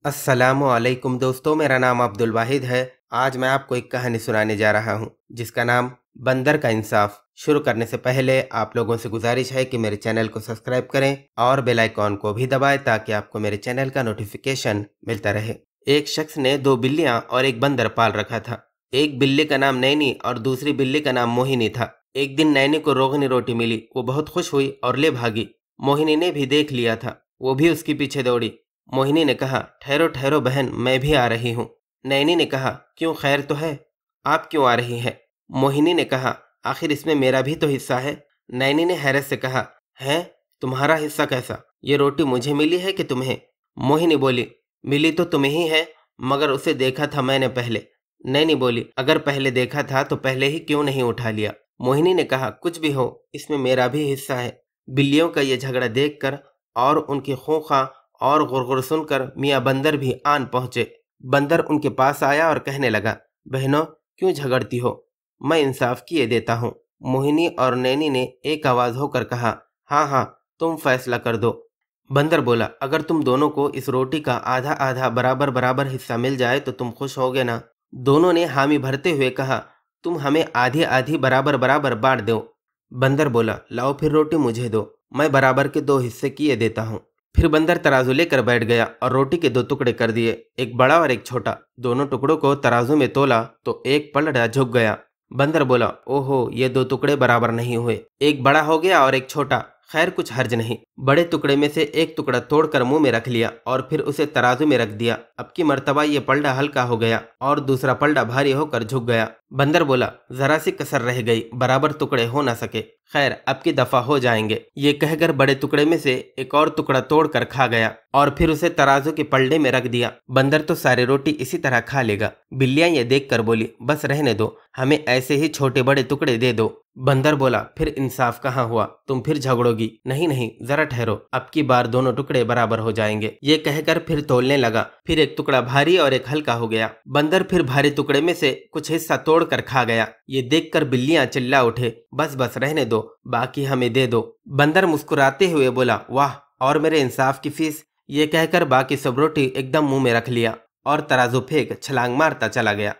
अस्सलामुअलैकुम दोस्तों, मेरा नाम अब्दुल वाहिद है। आज मैं आपको एक कहानी सुनाने जा रहा हूँ जिसका नाम बंदर का इंसाफ। शुरू करने से पहले आप लोगों से गुजारिश है कि मेरे चैनल को सब्सक्राइब करें और बेल आइकॉन को भी दबाएं ताकि आपको मेरे चैनल का नोटिफिकेशन मिलता रहे। एक शख्स ने दो बिल्लियां और एक बंदर पाल रखा था। एक बिल्ली का नाम नैनी और दूसरी बिल्ली का नाम मोहिनी था। एक दिन नैनी को रोगनी रोटी मिली। वो बहुत खुश हुई और ले भागी। मोहिनी ने भी देख लिया था, वो भी उसके पीछे दौड़ी। मोहिनी ने कहा, ठहरो ठहरो बहन, मैं भी आ रही हूँ। नैनी ने कहा, क्यों, खैर तो है? आप क्यों आ रही हैं? मोहिनी ने कहा, आखिर इसमें मेरा भी तो हिस्सा है। नैनी ने हैरत से कहा, है? तुम्हारा हिस्सा कैसा? ये रोटी मुझे मिली है कि तुम्हें? मोहिनी बोली, मिली तो तुम्हें ही है, मगर उसे देखा था मैंने पहले। नैनी बोली, अगर पहले देखा था तो पहले ही क्यों नहीं उठा लिया? मोहिनी ने कहा, कुछ भी हो, इसमें मेरा भी हिस्सा है। बिल्लियों का ये झगड़ा देखकर और उनकी खोखा और गुरगुर सुनकर मियाँ बंदर भी आन पहुंचे। बंदर उनके पास आया और कहने लगा, बहनों, क्यों झगड़ती हो? मैं इंसाफ किए देता हूँ। मोहिनी और नैनी ने एक आवाज होकर कहा, हाँ हाँ, तुम फैसला कर दो। बंदर बोला, अगर तुम दोनों को इस रोटी का आधा आधा बराबर बराबर हिस्सा मिल जाए तो तुम खुश होगे ना? दोनों ने हामी भरते हुए कहा, तुम हमें आधी आधी बराबर बराबर बांट दो। बंदर बोला, लाओ फिर रोटी मुझे दो, मैं बराबर के दो हिस्से किए देता हूँ। फिर बंदर तराजू लेकर बैठ गया और रोटी के दो टुकड़े कर दिए, एक बड़ा और एक छोटा। दोनों टुकड़ों को तराजू में तोला तो एक पलड़ा झुक गया। बंदर बोला, ओहो, ये दो टुकड़े बराबर नहीं हुए, एक बड़ा हो गया और एक छोटा। खैर, कुछ हर्ज नहीं। बड़े टुकड़े में से एक टुकड़ा तोड़कर मुंह में रख लिया और फिर उसे तराजू में रख दिया। अब की मर्तबा ये पलड़ा हल्का हो गया और दूसरा पलड़ा भारी होकर झुक गया। बंदर बोला, जरा सी कसर रह गई, बराबर टुकड़े हो ना सके। खैर, अब की दफा हो जाएंगे। ये कहकर बड़े टुकड़े में से एक और टुकड़ा तोड़कर खा गया और फिर उसे तराजू के पलड़े में रख दिया। बंदर तो सारी रोटी इसी तरह खा लेगा। बिल्लियां ये देखकर बोली, बस रहने दो, हमें ऐसे ही छोटे बड़े टुकड़े दे दो। बंदर बोला, फिर इंसाफ कहाँ हुआ? तुम फिर झगड़ोगी? नहीं नहीं, जरा ठहरो, अब की बार दोनों टुकड़े बराबर हो जाएंगे। ये कहकर फिर तोलने लगा। फिर एक टुकड़ा भारी और एक हल्का हो गया। बंदर फिर भारी टुकड़े में से कुछ हिस्सा तोड़कर खा गया। ये देखकर बिल्लियां चिल्ला उठे, बस बस रहने दो, बाकी हमें दे दो। बंदर मुस्कुराते हुए बोला, वाह, और मेरे इंसाफ की फीस? ये कहकर बाकी सब रोटी एकदम मुंह में रख लिया और तराजू फेंक छलांग मारता चला गया।